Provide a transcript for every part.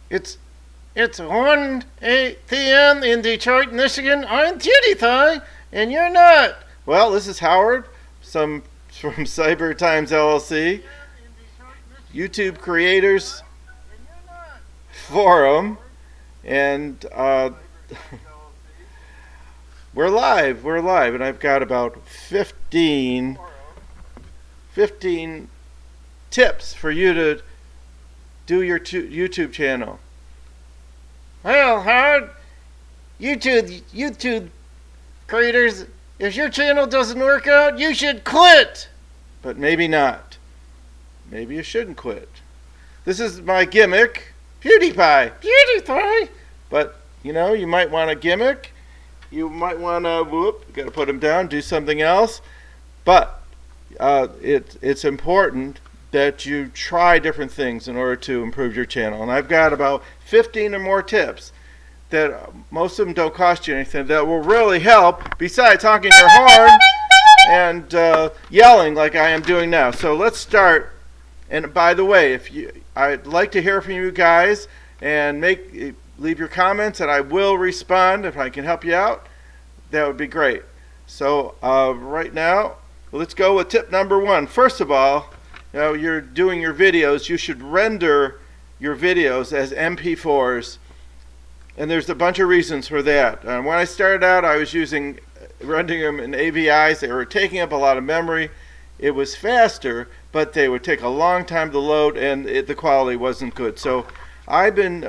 It's it's 1 p.m. in Detroit, Michigan. I'm PewDiePie, and you're not. Well, this is Howard, some from Cyber Times LLC, YouTube Creators Forum, and we're live. We're live, and I've got about 15 tips for you to do your YouTube channel. Well, Howard, YouTube creators, if your channel doesn't work out, you should quit. But maybe not. Maybe you shouldn't quit. This is my gimmick, PewDiePie. PewDiePie. But, you know, you might want a gimmick. You might want to, got to put him down, do something else. But it's important that you try different things in order to improve your channel. And I've got about 15 or more tips that most of them don't cost you anything that will really help besides honking your horn and yelling like I am doing now. So let's start. And by the way, I'd like to hear from you guys and leave your comments, and I will respond if I can help you out. That would be great. So right now, let's go with tip number 1. First of all, you're doing your videos, you should render your videos as MP4s, and there's a bunch of reasons for that. When I started out, I was rendering them in AVIs. They were taking up a lot of memory. It was faster, but they would take a long time to load, and the quality wasn't good. So I've been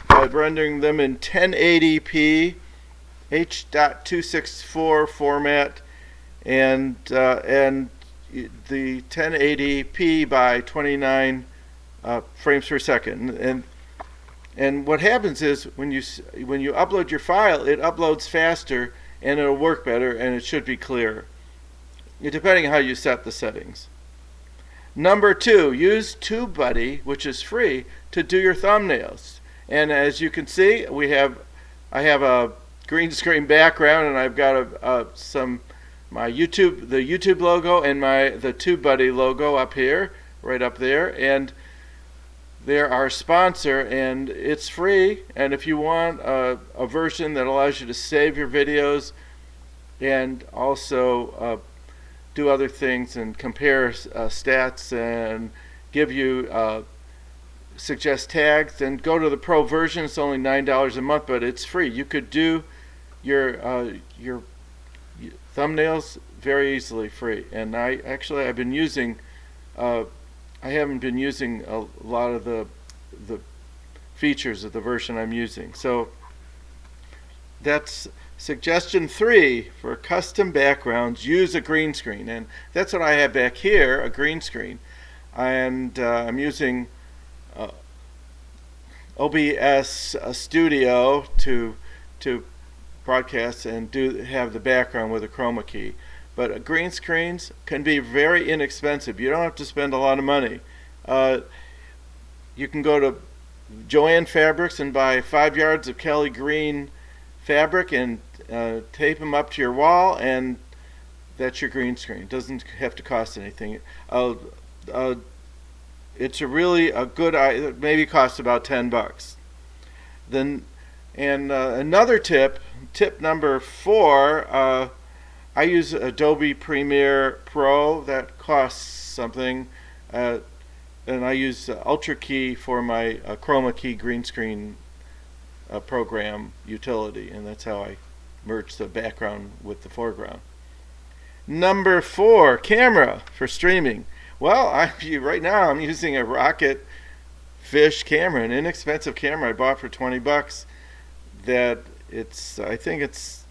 rendering them in 1080p H.264 format, and the 1080p by 29 frames per second. And what happens is when you upload your file, it uploads faster and it'll work better and it should be clearer, depending on how you set the settings. Number 2, use TubeBuddy, which is free, to do your thumbnails. And as you can see, I have a green screen background, and I've got the YouTube logo and the TubeBuddy logo up here, right up there, and they're our sponsor, and it's free. And if you want a version that allows you to save your videos and also do other things and compare stats and give you suggest tags, then go to the Pro version. It's only $9 a month, but it's free. You could do your thumbnails very easily free. And I've been using I haven't been using a lot of the features of the version I'm using. So that's suggestion 3 for custom backgrounds. Use a green screen, and that's what I have back here, a green screen. And I'm using OBS Studio to broadcast and have the background with a chroma key. But green screens can be very inexpensive. You don't have to spend a lot of money. You can go to Joann Fabrics and buy 5 yards of Kelly green fabric and tape them up to your wall, and that's your green screen. It doesn't have to cost anything. It's really a good, it maybe costs about $10. Then, and another tip number 4, I use Adobe Premiere Pro. That costs something, and I use Ultra Key for my chroma key green screen program utility, and that's how I merge the background with the foreground. Number 4, camera for streaming. Well, right now I'm using a Rocketfish camera, an inexpensive camera I bought for $20. That I think it's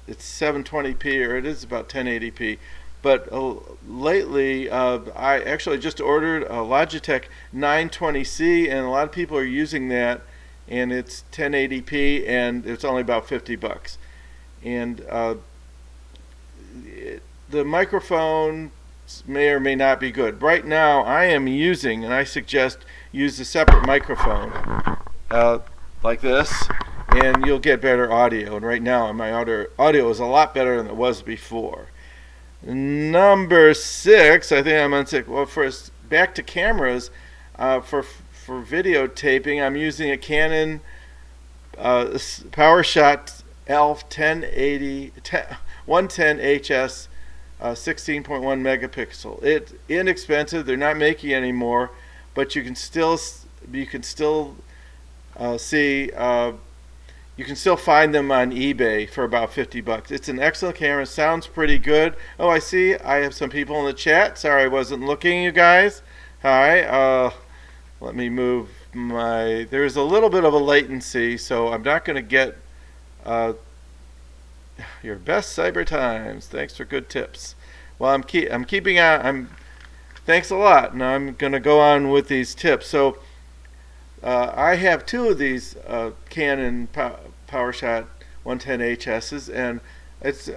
720p, or it is about 1080p. But lately, I actually just ordered a Logitech 920C, and a lot of people are using that, and it's 1080p, and it's only about $50. And the microphone may or may not be good. Right now, I am using, and I suggest use a separate microphone like this, and you'll get better audio. And right now, my audio is a lot better than it was before. Number 6, I think I'm on 6. Well, first, back to cameras. For for videotaping, I'm using a Canon PowerShot ELPH 110 HS 16.1 megapixel. It's inexpensive. They're not making anymore, but you can still you can still find them on eBay for about $50. It's an excellent camera. Sounds pretty good. Oh, I see. I have some people in the chat. Sorry, I wasn't looking, you guys. Hi. Let me move my. There's a little bit of a latency, so I'm not going to get your best cyber times. Thanks for good tips. Well, I'm keeping on. Thanks a lot. Now I'm going to go on with these tips. So I have two of these Canon PowerShot 110 HSs, and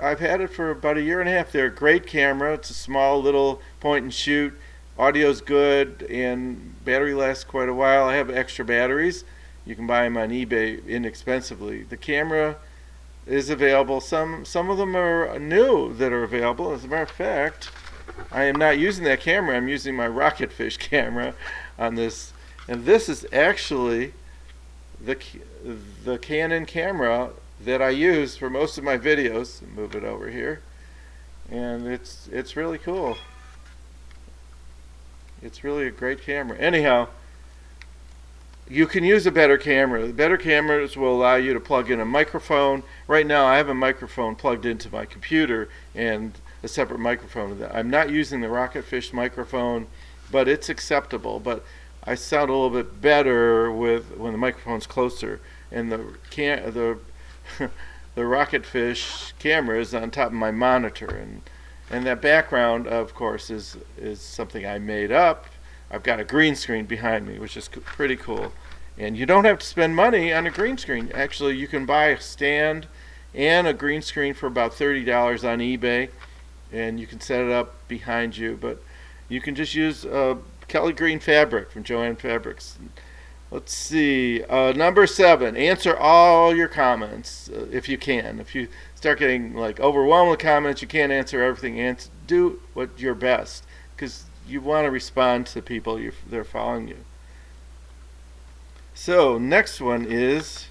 I've had it for about 1.5 years. They're a great camera. It's a small little point and shoot. Audio's good, and battery lasts quite a while. I have extra batteries. You can buy them on eBay inexpensively. The camera is available. Some of them are new that are available. As a matter of fact, I am not using that camera. I'm using my Rocketfish camera on this, and this is actually the Canon camera that I use for most of my videos. Move it over here, and it's really cool. It's really a great camera. Anyhow, you can use a better camera. The better cameras will allow you to plug in a microphone. Right now I have a microphone plugged into my computer and a separate microphone. I'm not using the Rocketfish microphone, but it's acceptable. But I sound a little bit better when the microphone's closer. And the Rocketfish camera is on top of my monitor. And that background, of course, is something I made up. I've got a green screen behind me, which is pretty cool. And you don't have to spend money on a green screen. Actually, you can buy a stand and a green screen for about $30 on eBay, and you can set it up behind you. But you can just use Kelly Green fabric from Joann Fabrics. Let's see. Number 7, answer all your comments if you can. If you start getting like overwhelmed with comments, you can't answer everything. Do what your best, because you want to respond to people that are following you. So next one is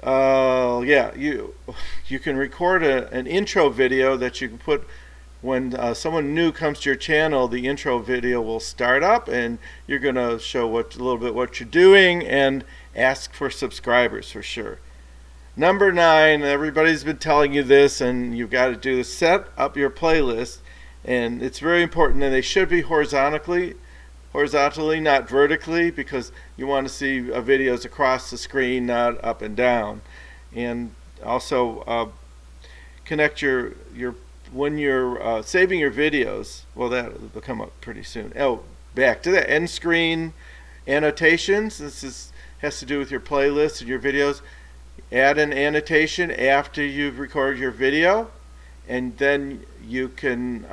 you can record an intro video that you can put when someone new comes to your channel. The intro video will start up, and you're going to show a little bit what you're doing and ask for subscribers for sure. Number 9, everybody's been telling you this, and you've got to do this: set up your playlist. And it's very important, and they should be horizontally, not vertically, because you want to see videos across the screen, not up and down. And also connect your when you're saving your videos. Well, that'll come up pretty soon. Oh, back to the end screen annotations. This has to do with your playlist and your videos. Add an annotation after you've recorded your video, and then you can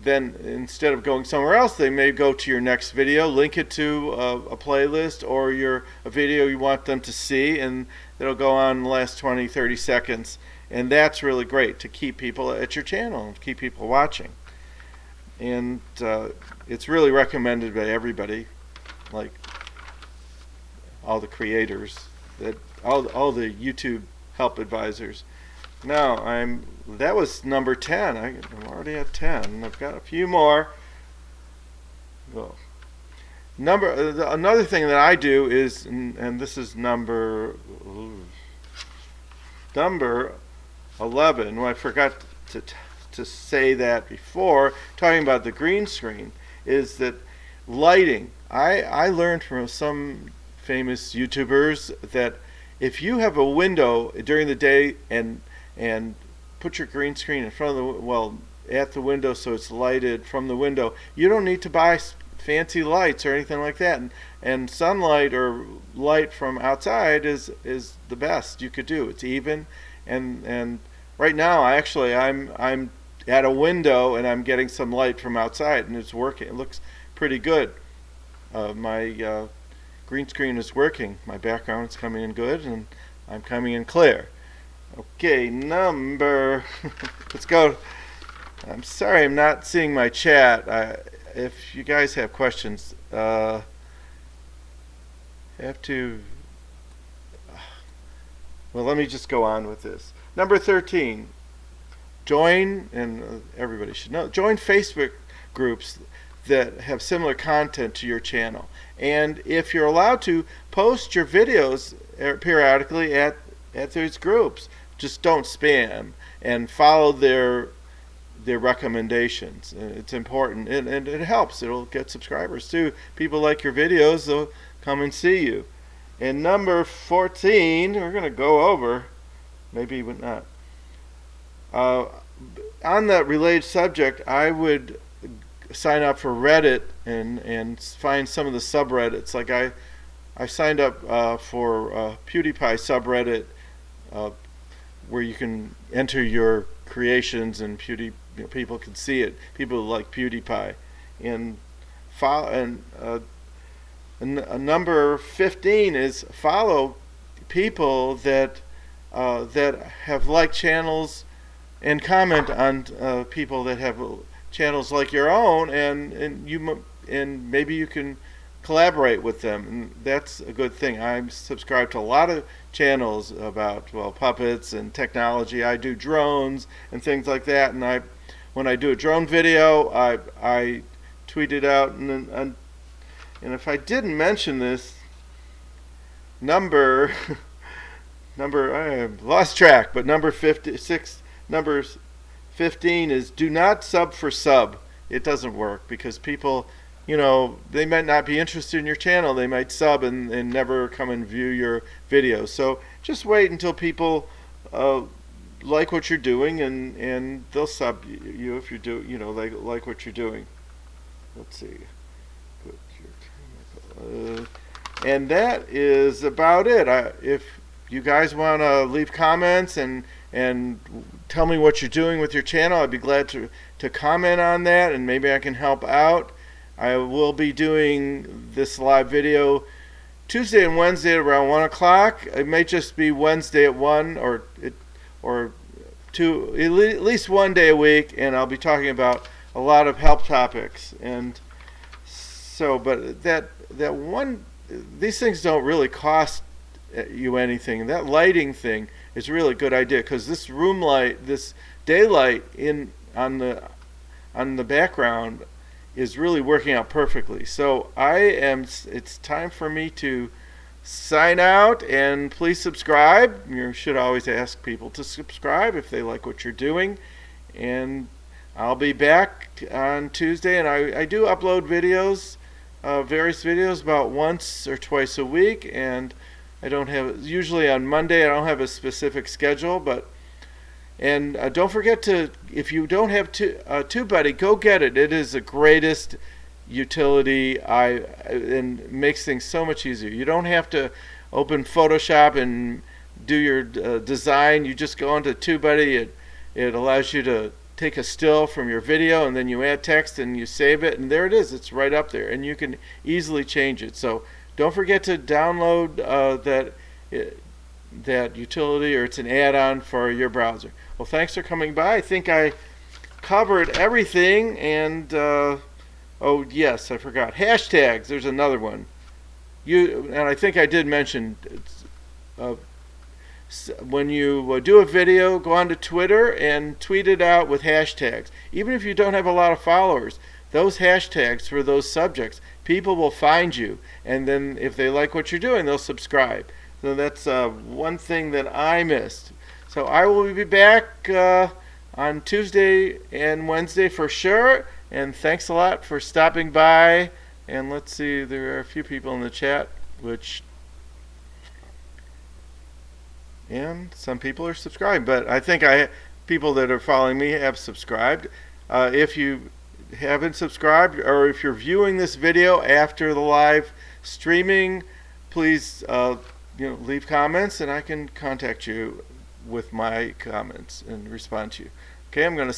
then instead of going somewhere else, they may go to your next video, link it to a playlist or a video you want them to see, and it'll go on the last 20-30 seconds. And that's really great to keep people at your channel and keep people watching. And it's really recommended by everybody, like all the creators, all the YouTube help advisors. Now that was number 10. I'm already at 10. I've got a few more. Well, another thing that I do is, and this is number 11. Well, I forgot to say that before, talking about the green screen, is that lighting. I learned from some famous YouTubers that if you have a window during the day and put your green screen in front of at the window so it's lighted from the window, you don't need to buy fancy lights or anything like that. And sunlight or light from outside is the best you could do. It's even, and right now I'm at a window and I'm getting some light from outside, and it's working. It looks pretty good. My green screen is working. My background is coming in good, and I'm coming in clear. Okay, let's go. I'm sorry I'm not seeing my chat. If you guys have questions, well, let me just go on with this. Number 13, join, and everybody should know, join Facebook groups that have similar content to your channel. And if you're allowed to, post your videos periodically at those groups. Just don't spam, and follow their recommendations. It's important, and it helps. It'll get subscribers too. People like your videos, they'll come and see you. And number 14, we're going to go over, maybe not. On that related subject, I would sign up for Reddit and find some of the subreddits. Like I signed up for PewDiePie subreddit, where you can enter your creations and people can see it. People like PewDiePie, and number 15 is follow people that have liked channels and comment on people that have channels like your own, and maybe you can collaborate with them, and that's a good thing. I'm subscribed to a lot of channels about, well, puppets and technology. I do drones and things like that, and when I do a drone video, I tweet it out, and if I didn't mention this number I lost track, but number 15 is do not sub for sub. It doesn't work because people, they might not be interested in your channel. They might sub and never come and view your videos. So just wait until people like what you're doing, and they'll sub you if you do, they like what you're doing. Let's see. And that is about it. If you guys want to leave comments and tell me what you're doing with your channel, I'd be glad to comment on that, and maybe I can help out. I will be doing this live video Tuesday and Wednesday at around 1 o'clock. It may just be Wednesday at 1 or two, at least one day a week, and I'll be talking about a lot of help topics. And so, but these things don't really cost you anything. That lighting thing is really a good idea, because this room light, this daylight on the background is really working out perfectly. So it's time for me to sign out, and please subscribe. You should always ask people to subscribe if they like what you're doing. And I'll be back on Tuesday, and I do upload videos, various videos, about once or twice a week, and I don't have, usually on Monday I don't have a specific schedule, and don't forget to, if you don't have TubeBuddy, go get it. It is the greatest utility, and makes things so much easier. You don't have to open Photoshop and do your design. You just go into TubeBuddy. It allows you to take a still from your video, and then you add text and you save it, and there it is. It's right up there, and you can easily change it. So don't forget to download that utility, or it's an add-on for your browser. Well, thanks for coming by. I think I covered everything, and oh yes, I forgot hashtags. There's another one. And I think I did mention when you do a video, go onto Twitter and tweet it out with hashtags. Even if you don't have a lot of followers, those hashtags for those subjects, people will find you, and then if they like what you're doing, they'll subscribe. So that's one thing that I missed. So I will be back on Tuesday and Wednesday for sure, and thanks a lot for stopping by. And let's see, there are a few people in the chat, and some people are subscribed, but I think people that are following me have subscribed. If you haven't subscribed, or if you're viewing this video after the live streaming, please leave comments, and I can contact you with my comments and respond to you. Okay, I'm going to